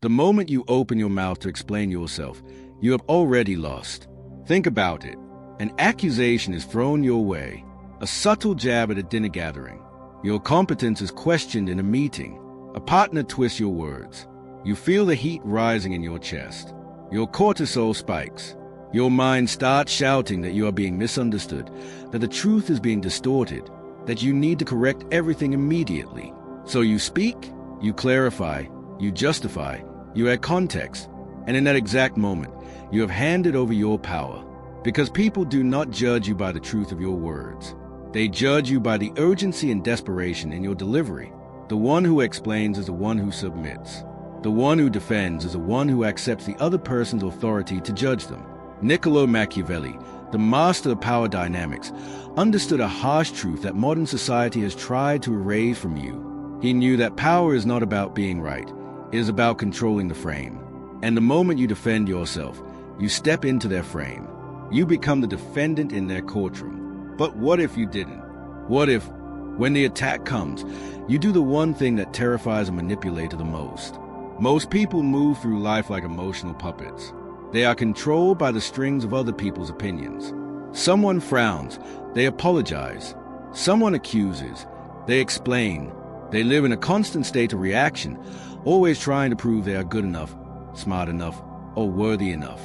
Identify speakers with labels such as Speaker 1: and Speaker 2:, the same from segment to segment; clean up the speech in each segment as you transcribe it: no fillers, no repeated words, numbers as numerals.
Speaker 1: The moment you open your mouth to explain yourself, you have already lost. Think about it. An accusation is thrown your way, a subtle jab at a dinner gathering. Your competence is questioned in a meeting. A partner twists your words. You feel the heat rising in your chest. Your cortisol spikes. Your mind starts shouting that you are being misunderstood, that the truth is being distorted, that you need to correct everything immediately. So you speak, you clarify, you justify, you add context, and in that exact moment, you have handed over your power. Because people do not judge you by the truth of your words. They judge you by the urgency and desperation in your delivery. The one who explains is the one who submits. The one who defends is the one who accepts the other person's authority to judge them. Niccolo Machiavelli, the master of power dynamics, understood a harsh truth that modern society has tried to erase from you. He knew that power is not about being right. It is about controlling the frame. And the moment you defend yourself, you step into their frame. You become the defendant in their courtroom. But what if you didn't? What if, when the attack comes, you do the one thing that terrifies a manipulator the most? Most people move through life like emotional puppets. They are controlled by the strings of other people's opinions. Someone frowns, they apologize. Someone accuses, they explain. They live in a constant state of reaction, always trying to prove they are good enough, smart enough, or worthy enough.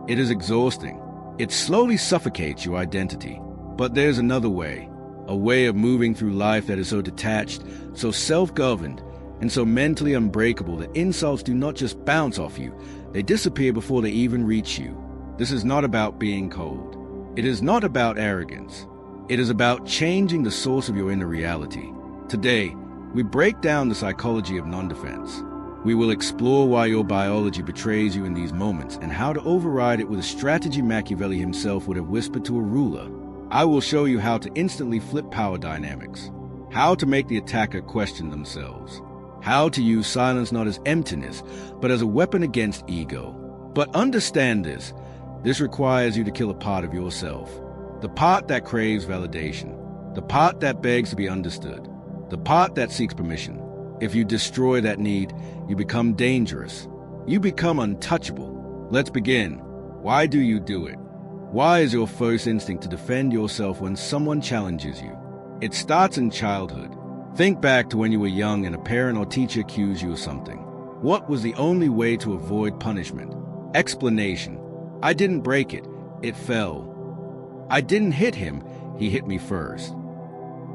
Speaker 1: It is exhausting. It slowly suffocates your identity. But there's another way, a way of moving through life that is so detached, so self-governed, and so mentally unbreakable that insults do not just bounce off you, they disappear before they even reach you. This is not about being cold. It is not about arrogance. It is about changing the source of your inner reality. Today, we break down the psychology of non-defense. We will explore why your biology betrays you in these moments and how to override it with a strategy Machiavelli himself would have whispered to a ruler. I will show you how to instantly flip power dynamics, how to make the attacker question themselves, how to use silence not as emptiness, but as a weapon against ego. But understand this. This requires you to kill a part of yourself. The part that craves validation. The part that begs to be understood. The part that seeks permission. If you destroy that need, you become dangerous. You become untouchable. Let's begin. Why do you do it? Why is your first instinct to defend yourself when someone challenges you? It starts in childhood. Think back to when you were young and a parent or teacher accused you of something. What was the only way to avoid punishment? Explanation. I didn't break it. It fell. I didn't hit him. He hit me first.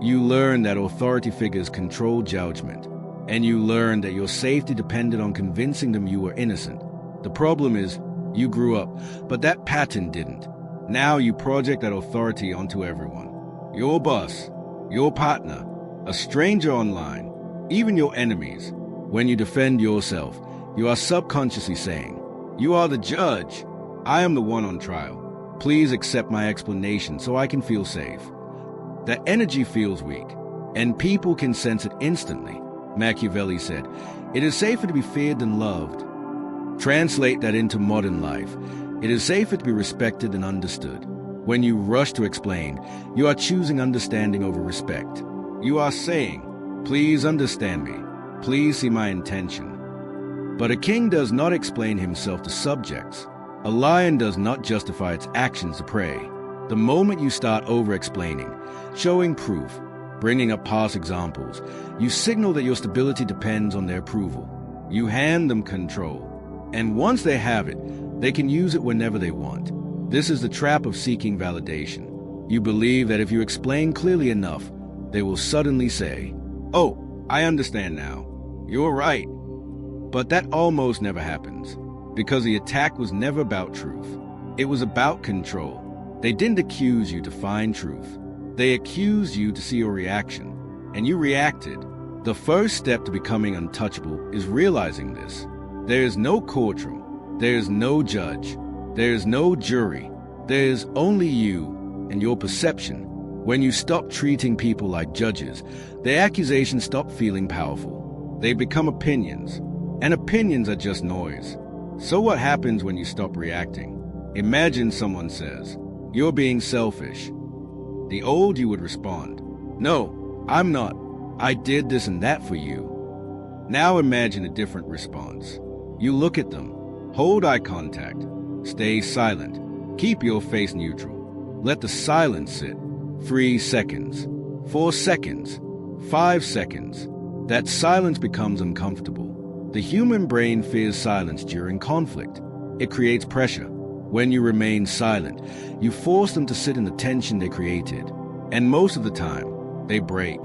Speaker 1: You learn that authority figures control judgment, and you learn that your safety depended on convincing them you were innocent. The problem is, you grew up, but that pattern didn't. Now you project that authority onto everyone. Your boss, your partner, a stranger online, even your enemies. When you defend yourself, you are subconsciously saying, "You are the judge. I am the one on trial. Please accept my explanation so I can feel safe." That energy feels weak, and people can sense it instantly. Machiavelli said, "It is safer to be feared than loved." Translate that into modern life. It is safer to be respected than understood. When you rush to explain, you are choosing understanding over respect. You are saying, "Please understand me. Please see my intention." But a king does not explain himself to subjects. A lion does not justify its actions to prey. The moment you start over-explaining, showing proof, bringing up past examples, you signal that your stability depends on their approval. You hand them control. And once they have it, they can use it whenever they want. This is the trap of seeking validation. You believe that if you explain clearly enough, they will suddenly say, "Oh, I understand now. You're right." But that almost never happens, because the attack was never about truth. It was about control. They didn't accuse you to find truth. They accused you to see your reaction, and you reacted. The first step to becoming untouchable is realizing this. There is no courtroom. There is no judge. There is no jury. There is only you and your perception. When you stop treating people like judges, their accusations stop feeling powerful. They become opinions, and opinions are just noise. So what happens when you stop reacting? Imagine someone says, "You're being selfish." The old you would respond, "No, I'm not. I did this and that for you." Now imagine a different response. You look at them. Hold eye contact. Stay silent. Keep your face neutral. Let the silence sit. 3 seconds. 4 seconds. 5 seconds. That silence becomes uncomfortable. The human brain fears silence during conflict. It creates pressure. When you remain silent, you force them to sit in the tension they created. And most of the time, they break.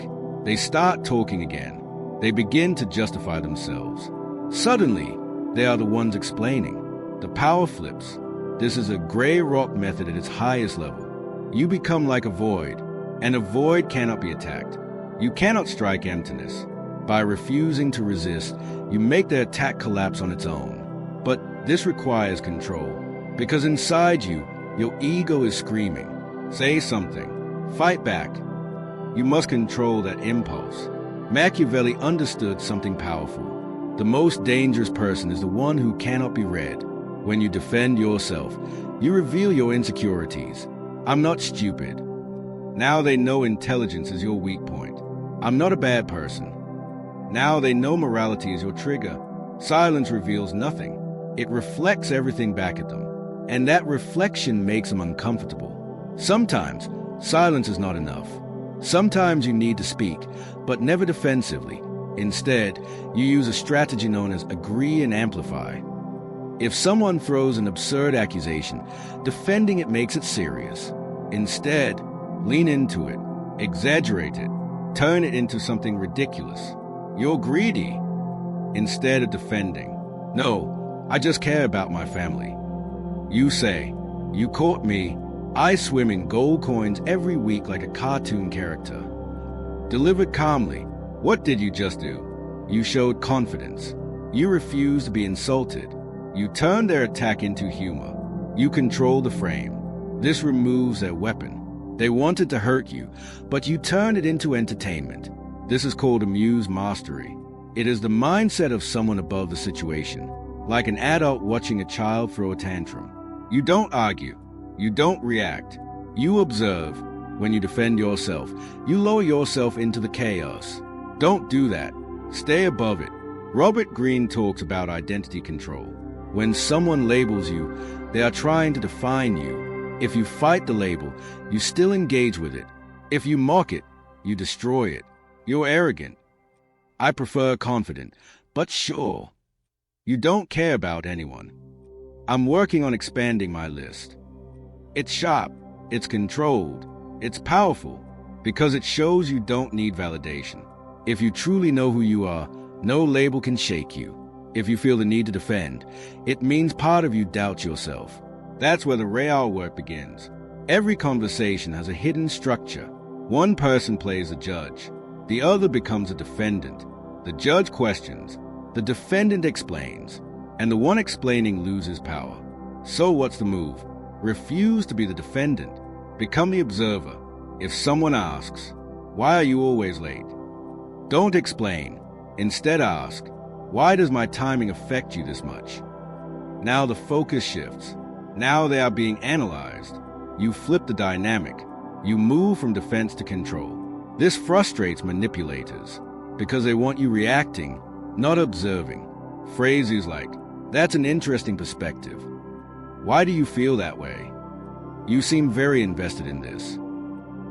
Speaker 1: They start talking again. They begin to justify themselves. Suddenly, they are the ones explaining. The power flips. This is a gray rock method at its highest level. You become like a void, and a void cannot be attacked. You cannot strike emptiness. By refusing to resist, you make the attack collapse on its own. But this requires control, because inside you, your ego is screaming. Say something. Fight back. You must control that impulse. Machiavelli understood something powerful. The most dangerous person is the one who cannot be read. When you defend yourself, you reveal your insecurities. I'm not stupid. Now they know intelligence is your weak point. I'm not a bad person. Now they know morality is your trigger. Silence reveals nothing. It reflects everything back at them. And that reflection makes them uncomfortable. Sometimes, silence is not enough. Sometimes you need to speak, but never defensively. Instead, you use a strategy known as agree and amplify. If someone throws an absurd accusation, defending it makes it serious. Instead, lean into it, exaggerate it, turn it into something ridiculous. You're greedy. Instead of defending, no, I just care about my family. You say, you caught me. I swim in gold coins every week like a cartoon character. Delivered calmly. What did you just do? You showed confidence. You refused to be insulted. You turned their attack into humor. You control the frame. This removes their weapon. They wanted to hurt you, but you turned it into entertainment. This is called amuse mastery. It is the mindset of someone above the situation, like an adult watching a child throw a tantrum. You don't argue. You don't react. You observe. When you defend yourself, you lower yourself into the chaos. Don't do that. Stay above it. Robert Greene talks about identity control. When someone labels you, they are trying to define you. If you fight the label, you still engage with it. If you mock it, you destroy it. You're arrogant. I prefer confident, but sure. You don't care about anyone. I'm working on expanding my list. It's sharp, it's controlled, it's powerful, because it shows you don't need validation. If you truly know who you are, no label can shake you. If you feel the need to defend, it means part of you doubts yourself. That's where the real work begins. Every conversation has a hidden structure. One person plays the judge. The other becomes a defendant. The judge questions. The defendant explains. And the one explaining loses power. So what's the move? Refuse to be the defendant. Become the observer. If someone asks, why are you always late? Don't explain. Instead ask, why does my timing affect you this much? Now the focus shifts. Now they are being analyzed. You flip the dynamic. You move from defense to control. This frustrates manipulators because they want you reacting, not observing. Phrases like, that's an interesting perspective. Why do you feel that way? You seem very invested in this.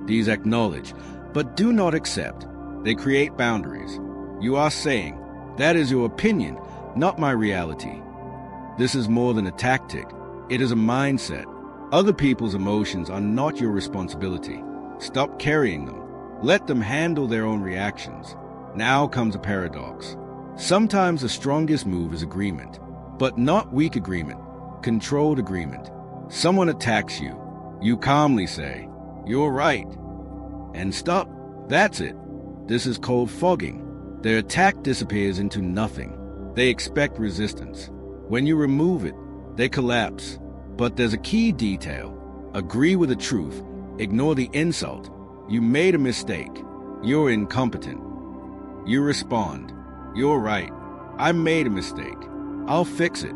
Speaker 1: These acknowledge, but do not accept. They create boundaries. You are saying, that is your opinion, not my reality. This is more than a tactic. It is a mindset. Other people's emotions are not your responsibility. Stop carrying them. Let them handle their own reactions. Now comes a paradox. Sometimes the strongest move is agreement, but not weak agreement, controlled agreement. Someone attacks you. You calmly say, you're right, and stop. That's it. This is called fogging. Their attack disappears into nothing. They expect resistance. When you remove it, they collapse. But there's a key detail. Agree with the truth. Ignore the insult. You made a mistake. You're incompetent. You respond. You're right. I made a mistake. I'll fix it.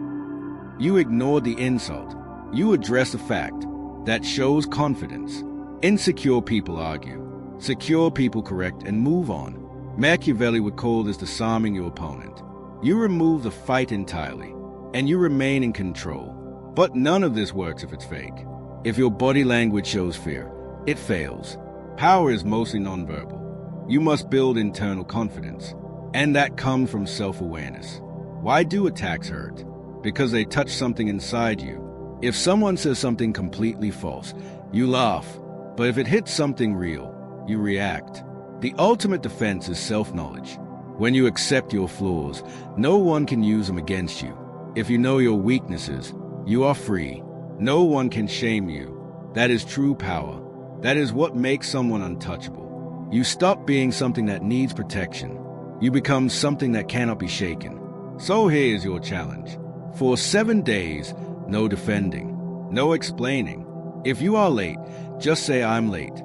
Speaker 1: You ignore the insult. You address the fact. That shows confidence. Insecure people argue. Secure people correct and move on. Machiavelli would call this disarming your opponent. You remove the fight entirely. and you remain in control. But none of this works if it's fake. If your body language shows fear, it fails. Power is mostly nonverbal. You must build internal confidence, and that comes from self-awareness. Why do attacks hurt? Because they touch something inside you. If someone says something completely false, you laugh. But if it hits something real, you react. The ultimate defense is self-knowledge. When you accept your flaws, no one can use them against you. If you know your weaknesses, you are free. No one can shame you. That is true power. That is what makes someone untouchable. You stop being something that needs protection. You become something that cannot be shaken. So here is your challenge. For 7 days, no defending, no explaining. If you are late, just say I'm late.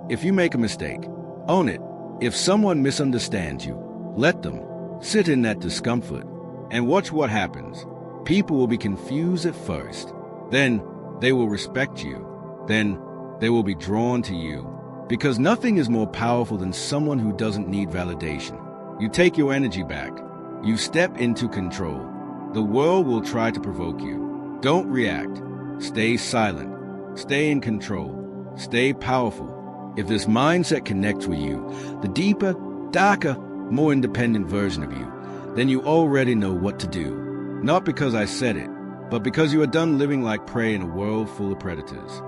Speaker 1: If you make a mistake, own it. If someone misunderstands you, let them. Sit in that discomfort and watch what happens. People will be confused at first. Then they will respect you. Then they will be drawn to you. Because nothing is more powerful than someone who doesn't need validation. You take your energy back. You step into control. The world will try to provoke you. Don't react. Stay silent. Stay in control. Stay powerful. If this mindset connects with you, the deeper, darker, more independent version of you, then you already know what to do. Not because I said it, but because you are done living like prey in a world full of predators.